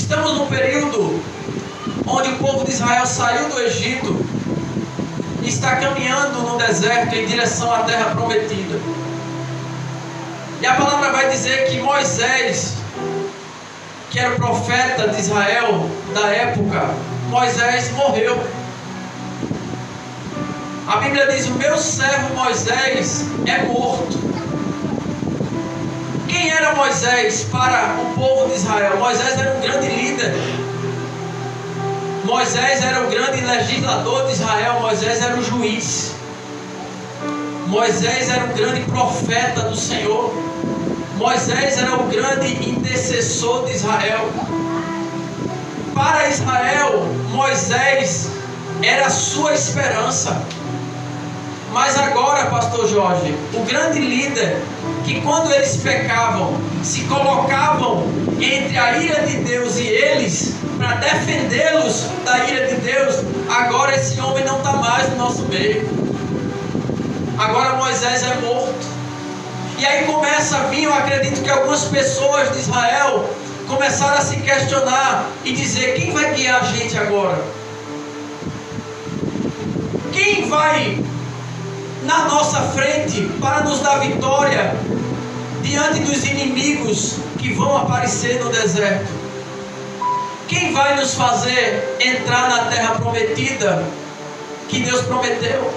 Estamos num período onde o povo de Israel saiu do Egito e está caminhando no deserto em direção à terra prometida. E a palavra vai dizer que Moisés, que era o profeta de Israel da época, Moisés morreu. A Bíblia diz: o meu servo Moisés é morto. Quem era Moisés para o povo de Israel? Moisés era um grande líder. Moisés era o grande legislador de Israel. Moisés era o juiz. Moisés era o grande profeta do Senhor. Moisés era o grande intercessor de Israel. Para Israel, Moisés era a sua esperança. Mas agora, pastor Jorge, o grande líder, que quando eles pecavam, se colocavam entre a ira de Deus e eles, para defendê-los da ira de Deus, agora esse homem não está mais no nosso meio. Agora Moisés é morto. E aí começa a vir, eu acredito que algumas pessoas de Israel começaram a se questionar e dizer: quem vai guiar a gente agora? Quem vai na nossa frente para nos dar vitória diante dos inimigos que vão aparecer no deserto? Quem vai nos fazer entrar na terra prometida que Deus prometeu?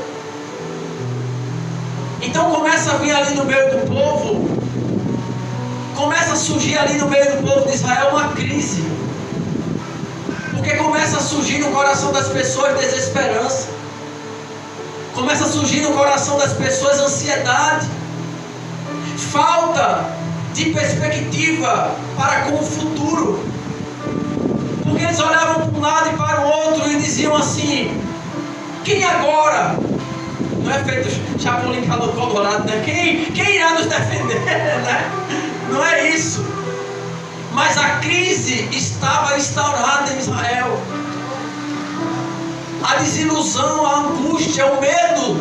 Então começa a vir ali no meio do povo, começa a surgir ali no meio do povo de Israel uma crise, porque começa a surgir no coração das pessoas desesperança, começa a surgir no coração das pessoas ansiedade, falta de perspectiva para com o futuro, porque eles olhavam para um lado e para o outro e diziam assim: quem agora? Não é feito Chapolin Colorado, né? Quem irá nos defender, né? Não é isso. Mas a crise estava instaurada em Israel. A desilusão, a angústia, o medo,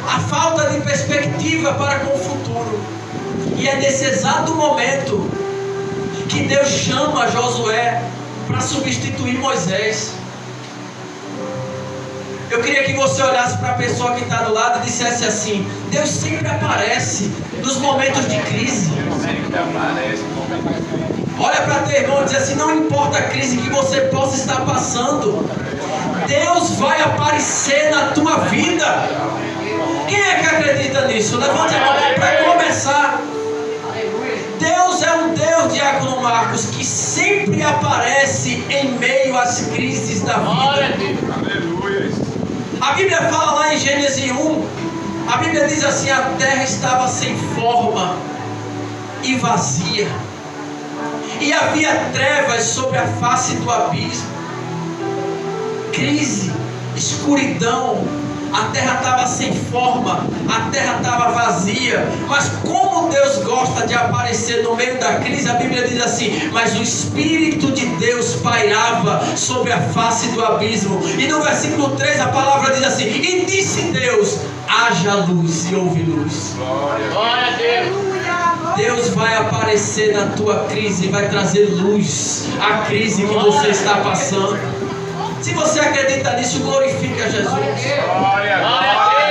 a falta de perspectiva para com o futuro. E é nesse exato momento que Deus chama Josué para substituir Moisés. Eu queria que você olhasse para a pessoa que está do lado e dissesse assim: Deus sempre aparece nos momentos de crise. Olha para teu irmão e diz assim: não importa a crise que você possa estar passando, Deus vai aparecer na tua vida. Quem é que acredita nisso? Levante a mão para começar. Deus é um Deus, Diácono Marcos, que sempre aparece em meio às crises da vida. A Bíblia fala lá em Gênesis 1, a Bíblia diz assim: a terra estava sem forma e vazia, e havia trevas sobre a face do abismo. Crise, escuridão, a terra estava sem forma, a terra estava vazia. Mas como Deus gosta de aparecer no meio da crise, a Bíblia diz assim: mas o Espírito de Deus pairava sobre a face do abismo. E no versículo 3 a palavra diz assim: e disse Deus: haja luz, e houve luz. Glória a Deus. Deus vai aparecer na tua crise e vai trazer luz à crise que você está passando. Se você acredita nisso, glorifique a Jesus.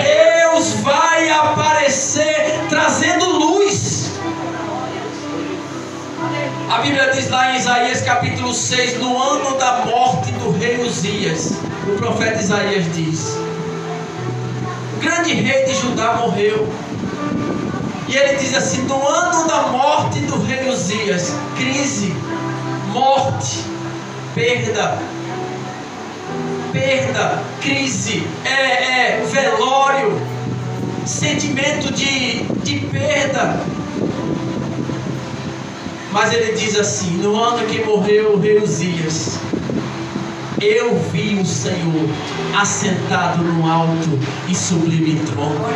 Deus vai aparecer trazendo luz. A Bíblia diz lá em Isaías capítulo 6, no ano da morte do rei Uzias, o profeta Isaías diz: o grande rei de Judá morreu. E ele diz assim: no ano da morte do rei Uzias, crise, morte, perda, crise, velório, sentimento de perda. Mas ele diz assim: no ano que morreu o rei Uzias, eu vi o Senhor assentado no alto e sublime trono,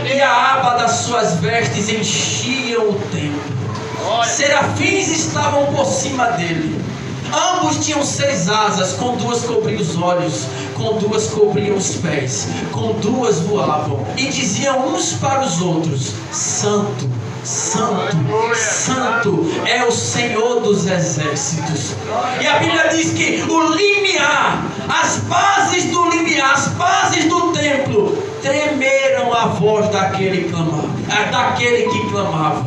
e a aba das suas vestes enchiam o templo. Serafins estavam por cima dele. Ambos tinham 6 asas, com 2 cobriam os olhos, com 2 cobriam os pés, com 2 voavam, e diziam uns para os outros: Santo, Santo, Santo é o Senhor dos exércitos. E a Bíblia diz que o limiar, as bases do limiar, as bases do templo tremeram a voz daquele que clamava.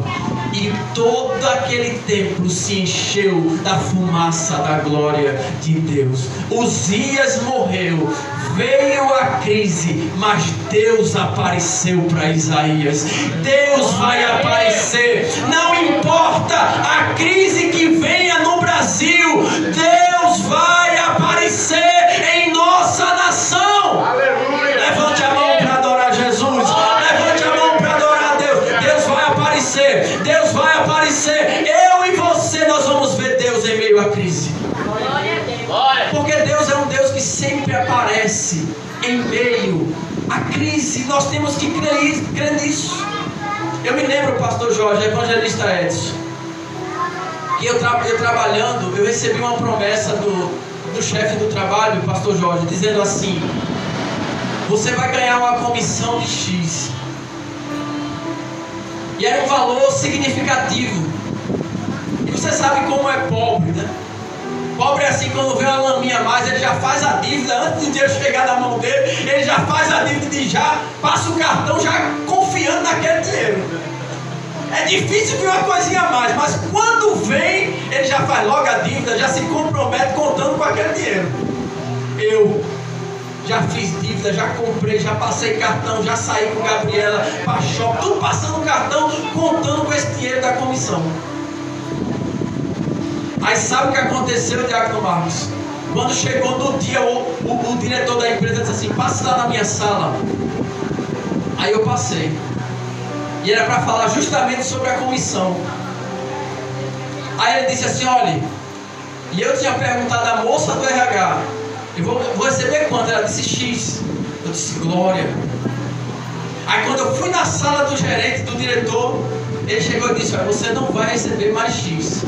E todo aquele templo se encheu da fumaça da glória de Deus. Uzias morreu, veio a crise, mas Deus apareceu para Isaías. Deus vai aparecer, não importa a crise que venha no Brasil, Deus vai aparecer em nossa nação. Aleluia. Levante a mão para adorar Jesus. Levante a mão para adorar a Deus. Deus vai aparecer. Deus vai aparecer. Eu e você, nós vamos ver Deus em meio à crise. Porque Deus é um Deus que sempre aparece em meio à crise. Nós temos que crer nisso. Eu me lembro, pastor Jorge, evangelista Edson, que eu trabalhando, eu recebi uma promessa do chefe do trabalho, pastor Jorge, dizendo assim: você vai ganhar uma comissão de X. E era um valor significativo. E você sabe como é pobre, né? Pobre é assim, quando vê uma laminha a mais, ele já faz a dívida, antes do dinheiro chegar na mão dele, ele já faz a dívida e já passa o cartão, já confiando naquele dinheiro. É difícil ver uma coisinha a mais, mas quando vem, ele já faz logo a dívida, já se compromete contando com aquele dinheiro. Eu já fiz dívida, já comprei, já passei cartão, já saí com Gabriela para shopping, tudo passando cartão, contando com esse dinheiro da comissão. Aí sabe o que aconteceu, Diácono Marcos? Quando chegou no dia, o diretor da empresa disse assim: passe lá na minha sala. Aí eu passei. E era para falar justamente sobre a comissão. Aí ele disse assim: olha, e eu tinha perguntado à moça do RH, eu vou receber quanto? Ela disse X. Eu disse glória. Aí quando eu fui na sala do gerente, do diretor, ele chegou e disse: olha, você não vai receber mais X.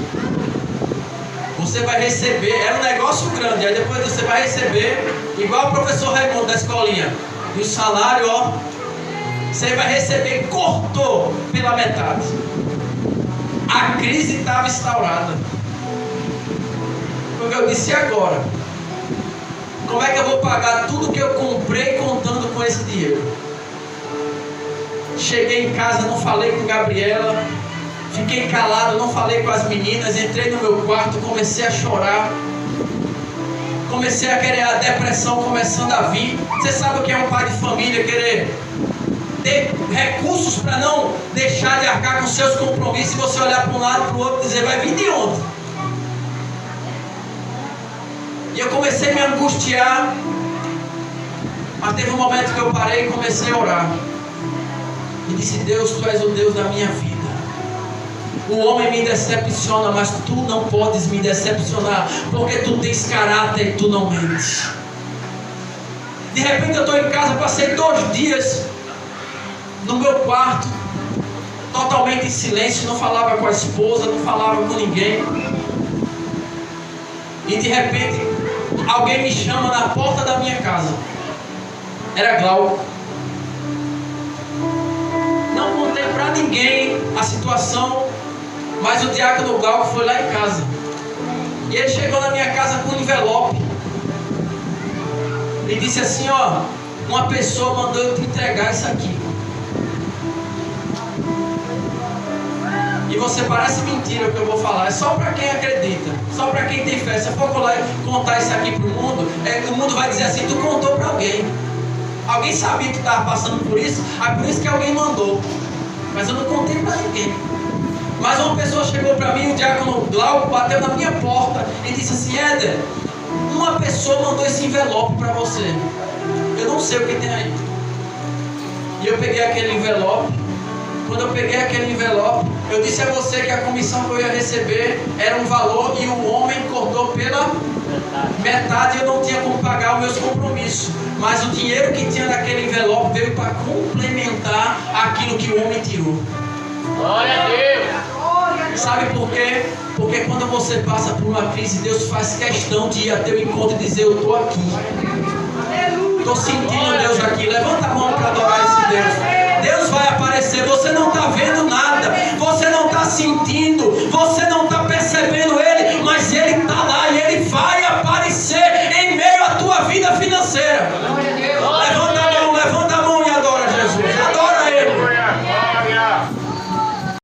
Você vai receber, era um negócio grande, aí depois você vai receber, igual o professor Raimundo da escolinha, e o salário, ó, você vai receber, cortou pela metade. A crise estava instaurada. Porque eu disse: agora, como é que eu vou pagar tudo que eu comprei contando com esse dinheiro? Cheguei em casa, não falei com Gabriela, fiquei calado, não falei com as meninas, entrei no meu quarto, comecei a chorar, comecei a querer, a depressão começando a vir. Você sabe o que é um pai de família querer ter recursos para não deixar de arcar com seus compromissos, e você olhar para um lado para o outro e dizer: vai vir de onde? E eu comecei a me angustiar, mas teve um momento que eu parei e comecei a orar e disse: Deus, Tu és o Deus da minha vida. O homem me decepciona, mas Tu não podes me decepcionar, porque Tu tens caráter e Tu não mentes. De repente eu estou em casa, passei 2 dias no meu quarto, totalmente em silêncio, não falava com a esposa, não falava com ninguém. E de repente alguém me chama na porta da minha casa. Era Glauco. Não contei para ninguém a situação, mas o diácono Glauco foi lá em casa. E ele chegou na minha casa com um envelope e disse assim: ó, uma pessoa mandou eu te entregar isso aqui. E você parece mentira o que eu vou falar, é só para quem acredita, só para quem tem fé. Se eu for contar isso aqui para o mundo vai dizer assim: tu contou para alguém. Alguém sabia que estava passando por isso, por isso que alguém mandou. Mas eu não contei para ninguém. Mas uma pessoa chegou para mim, o diácono Glauco bateu na minha porta e disse assim: Éder, uma pessoa mandou esse envelope para você. Eu não sei o que tem aí. E eu peguei aquele envelope. Quando eu peguei aquele envelope, eu disse a você que a comissão que eu ia receber era um valor e o homem cortou pela metade. Eu não tinha como pagar os meus compromissos, mas o dinheiro que tinha naquele envelope veio para complementar aquilo que o homem tirou. Glória a Deus! Sabe por quê? Porque quando você passa por uma crise, Deus faz questão de ir a teu encontro e dizer: eu estou aqui, estou sentindo Deus aqui. Levanta a mão para adorar esse Deus. Deus Deus vai aparecer. Você não está vendo nada, você não está sentindo, você não está percebendo